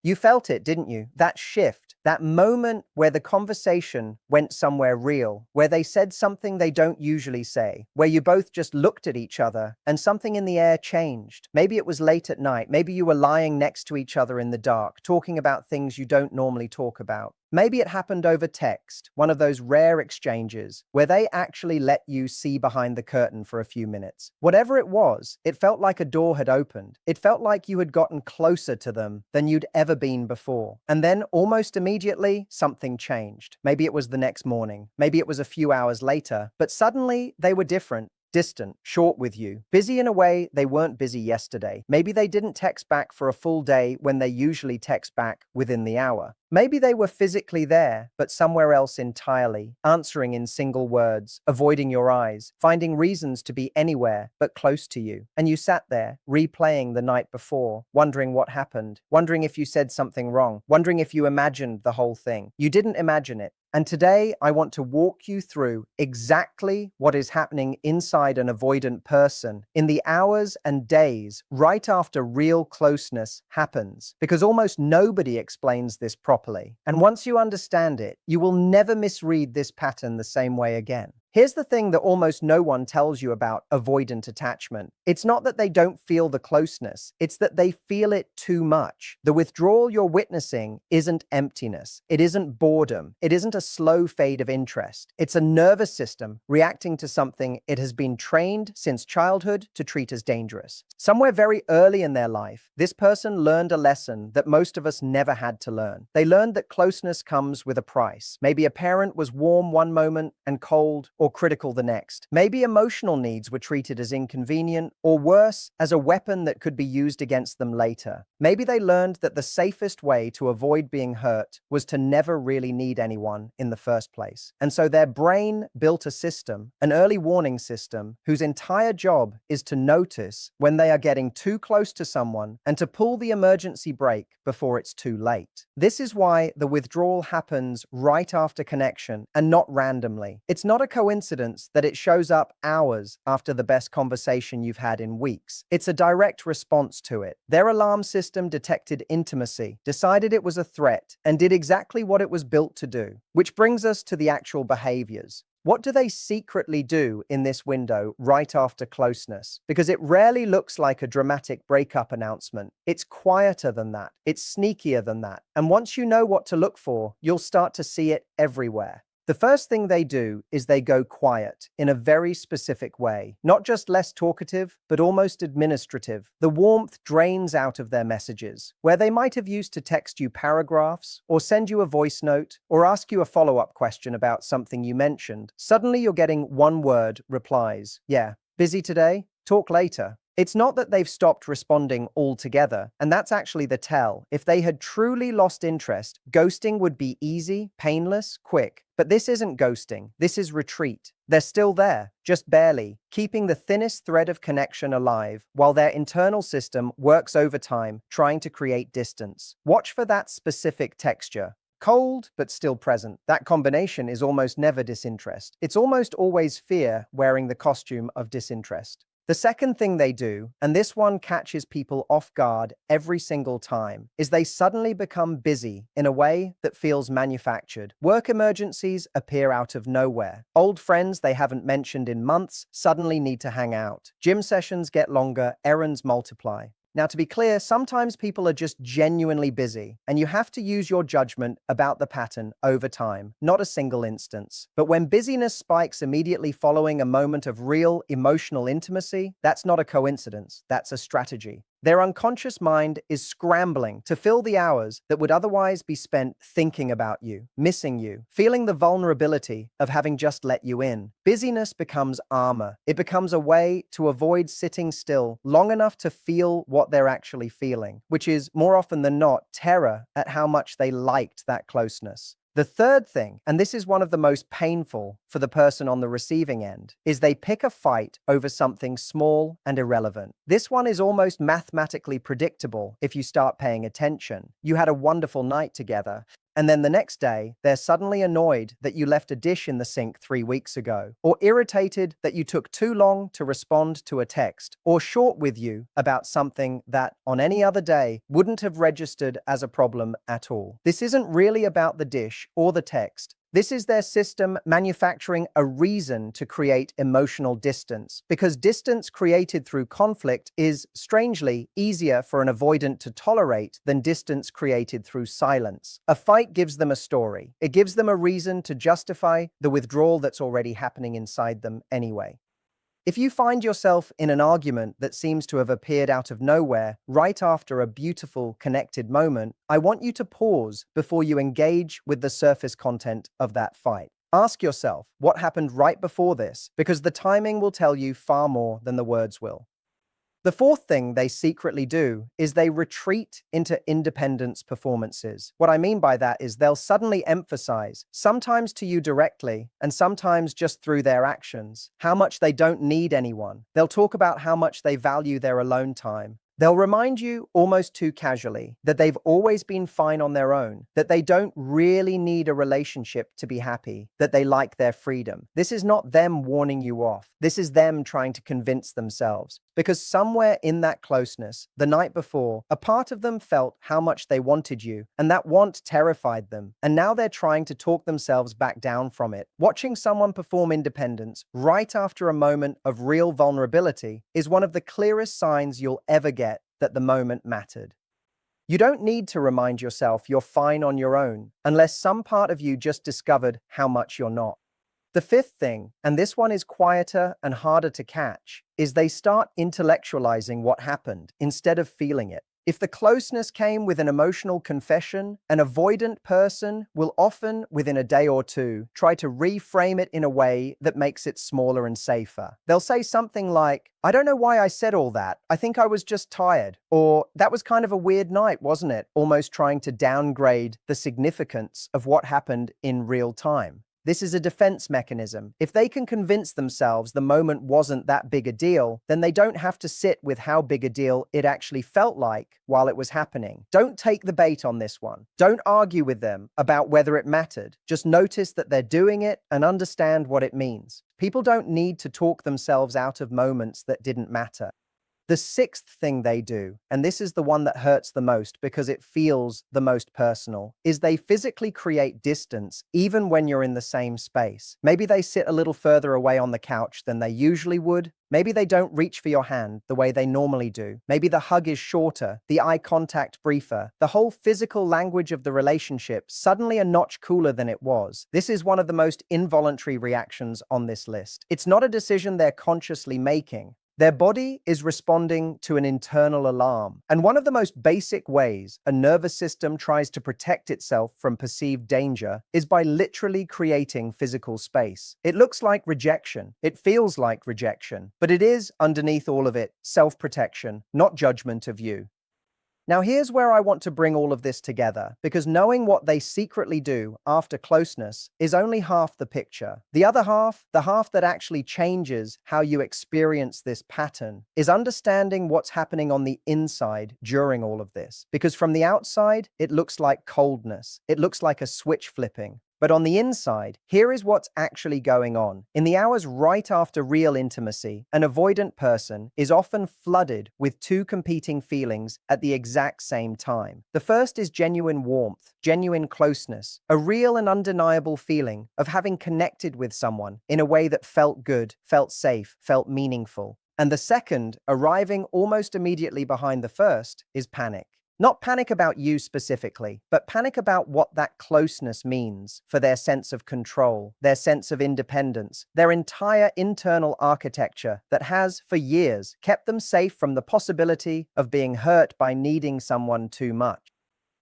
You felt it, didn't you? That shift, that moment where the conversation went somewhere real, where they said something they don't usually say, where you both just looked at each other and something in the air changed. Maybe it was late at night. Maybe you were lying next to each other in the dark, talking about things you don't normally talk about. Maybe it happened over text, one of those rare exchanges where they actually let you see behind the curtain for a few minutes. Whatever it was, it felt like a door had opened. It felt like you had gotten closer to them than you'd ever been before. And then, almost immediately, something changed. Maybe it was the next morning. Maybe it was a few hours later. But suddenly, they were different. Distant, short with you, busy in a way they weren't busy yesterday. Maybe they didn't text back for a full day when they usually text back within the hour. Maybe they were physically there, but somewhere else entirely, answering in single words, avoiding your eyes, finding reasons to be anywhere but close to you. And you sat there, replaying the night before, wondering what happened, wondering if you said something wrong, wondering if you imagined the whole thing. You didn't imagine it. And today, I want to walk you through exactly what is happening inside an avoidant person in the hours and days right after real closeness happens, because almost nobody explains this properly. And once you understand it, you will never misread this pattern the same way again. Here's the thing that almost no one tells you about avoidant attachment. It's not that they don't feel the closeness, it's that they feel it too much. The withdrawal you're witnessing isn't emptiness, it isn't boredom, it isn't a slow fade of interest. It's a nervous system reacting to something it has been trained since childhood to treat as dangerous. Somewhere very early in their life, this person learned a lesson that most of us never had to learn. They learned that closeness comes with a price. Maybe a parent was warm one moment and cold or critical the next. Maybe emotional needs were treated as inconvenient, or worse, as a weapon that could be used against them later. Maybe they learned that the safest way to avoid being hurt was to never really need anyone in the first place. And so their brain built a system, an early warning system, whose entire job is to notice when they are getting too close to someone and to pull the emergency brake before it's too late. This is why the withdrawal happens right after connection and not randomly. It's not a coincidence that it shows up hours after the best conversation you've had in weeks. It's a direct response to it. Their alarm system detected intimacy, decided it was a threat, and did exactly what it was built to do. Which brings us to the actual behaviors. What do they secretly do in this window right after closeness? Because it rarely looks like a dramatic breakup announcement. It's quieter than that. It's sneakier than that. And once you know what to look for, you'll start to see it everywhere. The first thing they do is they go quiet in a very specific way. Not just less talkative, but almost administrative. The warmth drains out of their messages. Where they might have used to text you paragraphs, or send you a voice note, or ask you a follow-up question about something you mentioned, suddenly you're getting one-word replies. Yeah, busy today? Talk later. It's not that they've stopped responding altogether, and that's actually the tell. If they had truly lost interest, ghosting would be easy, painless, quick. But this isn't ghosting, this is retreat. They're still there, just barely, keeping the thinnest thread of connection alive, while their internal system works overtime, trying to create distance. Watch for that specific texture. Cold, but still present. That combination is almost never disinterest. It's almost always fear wearing the costume of disinterest. The second thing they do, and this one catches people off guard every single time, is they suddenly become busy in a way that feels manufactured. Work emergencies appear out of nowhere. Old friends they haven't mentioned in months suddenly need to hang out. Gym sessions get longer, errands multiply. Now, to be clear, sometimes people are just genuinely busy, and you have to use your judgment about the pattern over time, not a single instance. But when busyness spikes immediately following a moment of real emotional intimacy, that's not a coincidence, that's a strategy. Their unconscious mind is scrambling to fill the hours that would otherwise be spent thinking about you, missing you, feeling the vulnerability of having just let you in. Busyness becomes armor. It becomes a way to avoid sitting still long enough to feel what they're actually feeling, which is, more often than not, terror at how much they liked that closeness. The third thing, and this is one of the most painful for the person on the receiving end, is they pick a fight over something small and irrelevant. This one is almost mathematically predictable if you start paying attention. You had a wonderful night together. And then the next day, they're suddenly annoyed that you left a dish in the sink 3 weeks ago, or irritated that you took too long to respond to a text, or short with you about something that, on any other day, wouldn't have registered as a problem at all. This isn't really about the dish or the text. This is their system manufacturing a reason to create emotional distance, because distance created through conflict is, strangely, easier for an avoidant to tolerate than distance created through silence. A fight gives them a story. It gives them a reason to justify the withdrawal that's already happening inside them anyway. If you find yourself in an argument that seems to have appeared out of nowhere right after a beautiful, connected moment, I want you to pause before you engage with the surface content of that fight. Ask yourself, what happened right before this? Because the timing will tell you far more than the words will. The fourth thing they secretly do is they retreat into independence performances. What I mean by that is they'll suddenly emphasize, sometimes to you directly, and sometimes just through their actions, how much they don't need anyone. They'll talk about how much they value their alone time. They'll remind you, almost too casually, that they've always been fine on their own, that they don't really need a relationship to be happy, that they like their freedom. This is not them warning you off. This is them trying to convince themselves. Because somewhere in that closeness, the night before, a part of them felt how much they wanted you, and that want terrified them. And now they're trying to talk themselves back down from it. Watching someone perform independence right after a moment of real vulnerability is one of the clearest signs you'll ever get that the moment mattered. You don't need to remind yourself you're fine on your own unless some part of you just discovered how much you're not. The fifth thing, and this one is quieter and harder to catch, is they start intellectualizing what happened instead of feeling it. If the closeness came with an emotional confession, an avoidant person will often, within a day or two, try to reframe it in a way that makes it smaller and safer. They'll say something like, "I don't know why I said all that. I think I was just tired." Or, "That was kind of a weird night, wasn't it?" Almost trying to downgrade the significance of what happened in real time. This is a defense mechanism. If they can convince themselves the moment wasn't that big a deal, then they don't have to sit with how big a deal it actually felt like while it was happening. Don't take the bait on this one. Don't argue with them about whether it mattered. Just notice that they're doing it and understand what it means. People don't need to talk themselves out of moments that didn't matter. The sixth thing they do, and this is the one that hurts the most because it feels the most personal, is they physically create distance even when you're in the same space. Maybe they sit a little further away on the couch than they usually would. Maybe they don't reach for your hand the way they normally do. Maybe the hug is shorter, the eye contact briefer. The whole physical language of the relationship suddenly a notch cooler than it was. This is one of the most involuntary reactions on this list. It's not a decision they're consciously making. Their body is responding to an internal alarm. And one of the most basic ways a nervous system tries to protect itself from perceived danger is by literally creating physical space. It looks like rejection. It feels like rejection. But it is, underneath all of it, self-protection, not judgment of you. Now here's where I want to bring all of this together, because knowing what they secretly do after closeness is only half the picture. The other half, the half that actually changes how you experience this pattern, is understanding what's happening on the inside during all of this. Because from the outside, it looks like coldness. It looks like a switch flipping. But on the inside, here is what's actually going on. In the hours right after real intimacy, an avoidant person is often flooded with two competing feelings at the exact same time. The first is genuine warmth, genuine closeness, a real and undeniable feeling of having connected with someone in a way that felt good, felt safe, felt meaningful. And the second, arriving almost immediately behind the first, is panic. Not panic about you specifically, but panic about what that closeness means for their sense of control, their sense of independence, their entire internal architecture that has, for years, kept them safe from the possibility of being hurt by needing someone too much.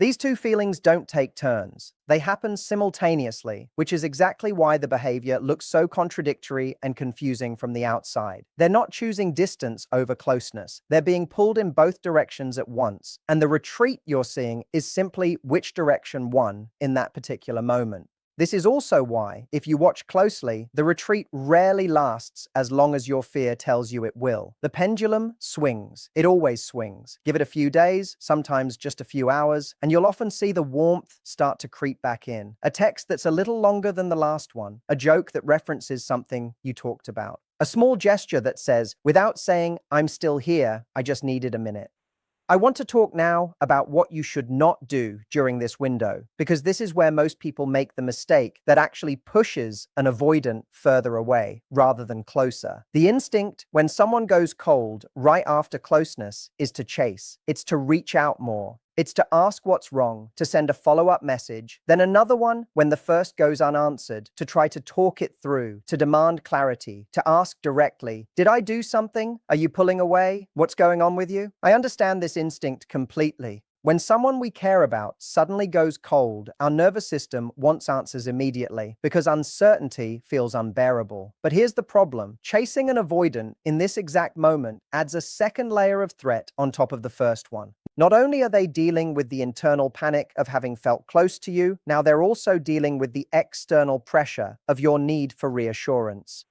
These two feelings don't take turns. They happen simultaneously, which is exactly why the behavior looks so contradictory and confusing from the outside. They're not choosing distance over closeness. They're being pulled in both directions at once, and the retreat you're seeing is simply which direction won in that particular moment. This is also why, if you watch closely, the retreat rarely lasts as long as your fear tells you it will. The pendulum swings. It always swings. Give it a few days, sometimes just a few hours, and you'll often see the warmth start to creep back in. A text that's a little longer than the last one, a joke that references something you talked about, a small gesture that says, without saying, I'm still here, I just needed a minute. I want to talk now about what you should not do during this window, because this is where most people make the mistake that actually pushes an avoidant further away rather than closer. The instinct when someone goes cold right after closeness is to chase. It's to reach out more. It's to ask what's wrong, to send a follow-up message, then another one when the first goes unanswered, to try to talk it through, to demand clarity, to ask directly, did I do something? Are you pulling away? What's going on with you? I understand this instinct completely. When someone we care about suddenly goes cold, our nervous system wants answers immediately because uncertainty feels unbearable. But here's the problem. Chasing an avoidant in this exact moment adds a second layer of threat on top of the first one. Not only are they dealing with the internal panic of having felt close to you, now they're also dealing with the external pressure of your need for reassurance.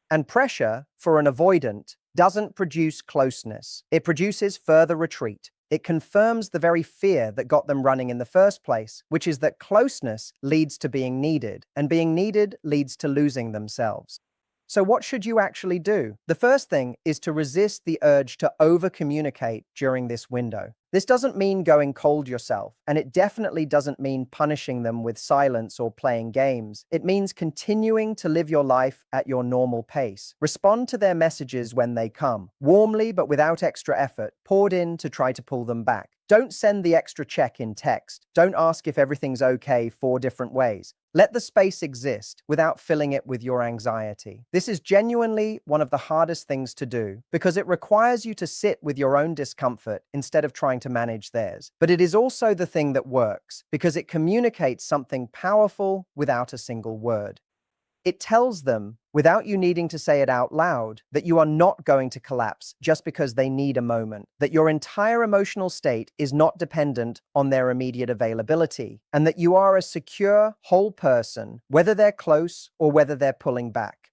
And pressure, for an avoidant, doesn't produce closeness. It produces further retreat. It confirms the very fear that got them running in the first place, which is that closeness leads to being needed, and being needed leads to losing themselves. So what should you actually do? The first thing is to resist the urge to over-communicate during this window. This doesn't mean going cold yourself, and it definitely doesn't mean punishing them with silence or playing games. It means continuing to live your life at your normal pace. Respond to their messages when they come, warmly but without extra effort, poured in to try to pull them back. Don't send the extra check in text. Don't ask if everything's okay 4 different ways. Let the space exist without filling it with your anxiety. This is genuinely one of the hardest things to do because it requires you to sit with your own discomfort instead of trying to manage theirs. But it is also the thing that works because it communicates something powerful without a single word. It tells them, without you needing to say it out loud, that you are not going to collapse just because they need a moment, that your entire emotional state is not dependent on their immediate availability, and that you are a secure, whole person, whether they're close or whether they're pulling back.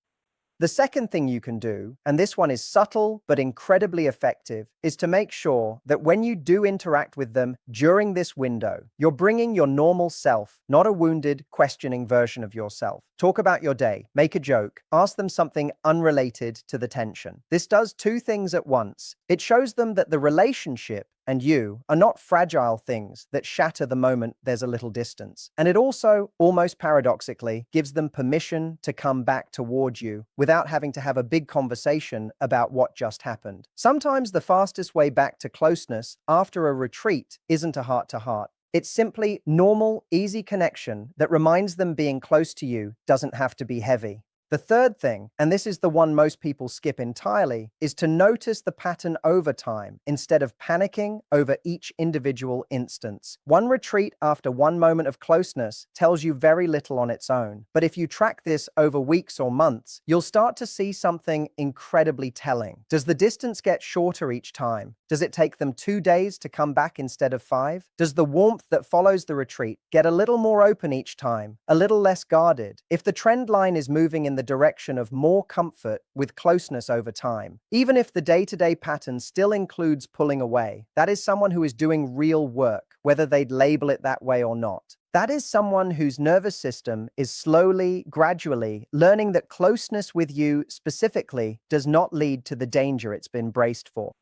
The second thing you can do, and this one is subtle but incredibly effective, is to make sure that when you do interact with them during this window, you're bringing your normal self, not a wounded, questioning version of yourself. Talk about your day, make a joke, ask them something unrelated to the tension. This does 2 things at once. It shows them that the relationship and you are not fragile things that shatter the moment there's a little distance. And it also, almost paradoxically, gives them permission to come back toward you without having to have a big conversation about what just happened. Sometimes the fastest way back to closeness after a retreat isn't a heart-to-heart. It's simply normal, easy connection that reminds them being close to you doesn't have to be heavy. The third thing, and this is the one most people skip entirely, is to notice the pattern over time instead of panicking over each individual instance. One retreat after one moment of closeness tells you very little on its own, but if you track this over weeks or months, you'll start to see something incredibly telling. Does the distance get shorter each time? Does it take them 2 days to come back instead of 5? Does the warmth that follows the retreat get a little more open each time, a little less guarded? If the trend line is moving in the direction of more comfort with closeness over time, even if the day-to-day pattern still includes pulling away, that is someone who is doing real work, whether they'd label it that way or not. That is someone whose nervous system is slowly, gradually learning that closeness with you specifically does not lead to the danger it's been braced for.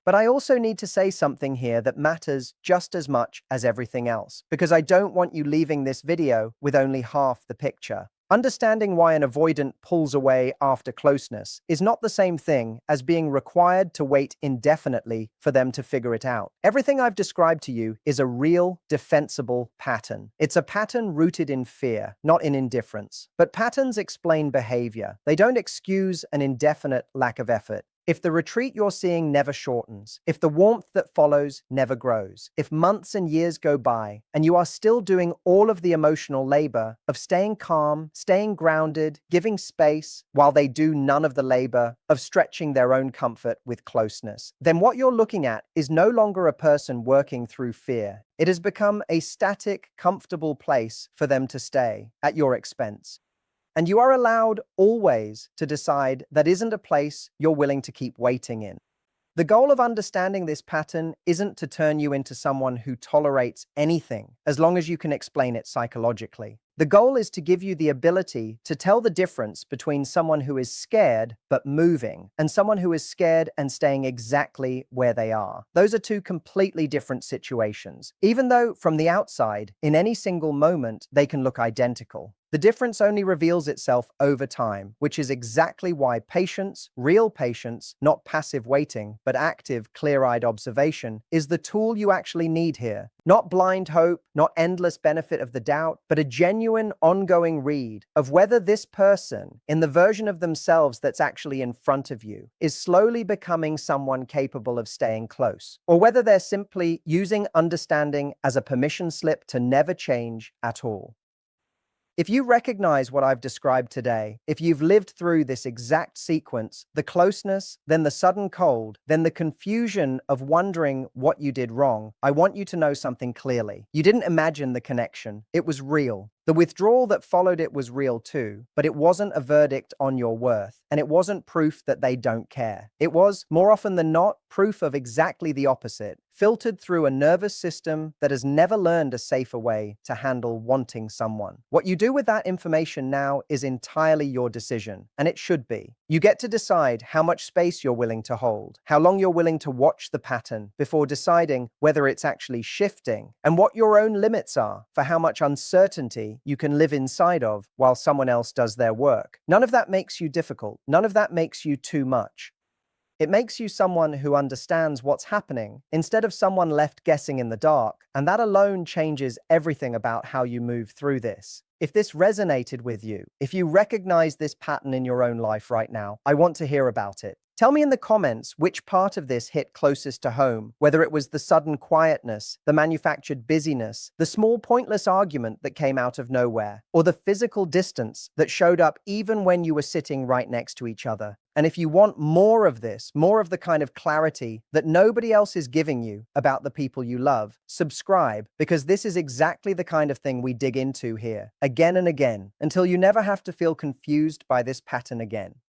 But I also need to say something here that matters just as much as everything else, because I don't want you leaving this video with only half the picture. Understanding why an avoidant pulls away after closeness is not the same thing as being required to wait indefinitely for them to figure it out. Everything I've described to you is a real, defensible pattern. It's a pattern rooted in fear, not in indifference. But patterns explain behavior. They don't excuse an indefinite lack of effort. If the retreat you're seeing never shortens, if the warmth that follows never grows, if months and years go by and you are still doing all of the emotional labor of staying calm, staying grounded, giving space, while they do none of the labor of stretching their own comfort with closeness, then what you're looking at is no longer a person working through fear. It has become a static, comfortable place for them to stay at your expense. And you are allowed always to decide that isn't a place you're willing to keep waiting in. The goal of understanding this pattern isn't to turn you into someone who tolerates anything, as long as you can explain it psychologically. The goal is to give you the ability to tell the difference between someone who is scared but moving and someone who is scared and staying exactly where they are. Those are two completely different situations, even though from the outside, in any single moment, they can look identical. The difference only reveals itself over time, which is exactly why patience, real patience, not passive waiting, but active, clear-eyed observation, is the tool you actually need here. Not blind hope, not endless benefit of the doubt, but a genuine, ongoing read of whether this person, in the version of themselves that's actually in front of you, is slowly becoming someone capable of staying close, or whether they're simply using understanding as a permission slip to never change at all. If you recognize what I've described today, if you've lived through this exact sequence, the closeness, then the sudden cold, then the confusion of wondering what you did wrong, I want you to know something clearly. You didn't imagine the connection. It was real. The withdrawal that followed it was real too, but it wasn't a verdict on your worth, and it wasn't proof that they don't care. It was, more often than not, proof of exactly the opposite, filtered through a nervous system that has never learned a safer way to handle wanting someone. What you do with that information now is entirely your decision, and it should be. You get to decide how much space you're willing to hold, how long you're willing to watch the pattern before deciding whether it's actually shifting, and what your own limits are for how much uncertainty you can live inside of while someone else does their work. None of that makes you difficult. None of that makes you too much. It makes you someone who understands what's happening instead of someone left guessing in the dark, and that alone changes everything about how you move through this. If this resonated with you, if you recognize this pattern in your own life right now, I want to hear about it. Tell me in the comments which part of this hit closest to home, whether it was the sudden quietness, the manufactured busyness, the small pointless argument that came out of nowhere, or the physical distance that showed up even when you were sitting right next to each other. And if you want more of this, more of the kind of clarity that nobody else is giving you about the people you love, subscribe, because this is exactly the kind of thing we dig into here, again and again, until you never have to feel confused by this pattern again.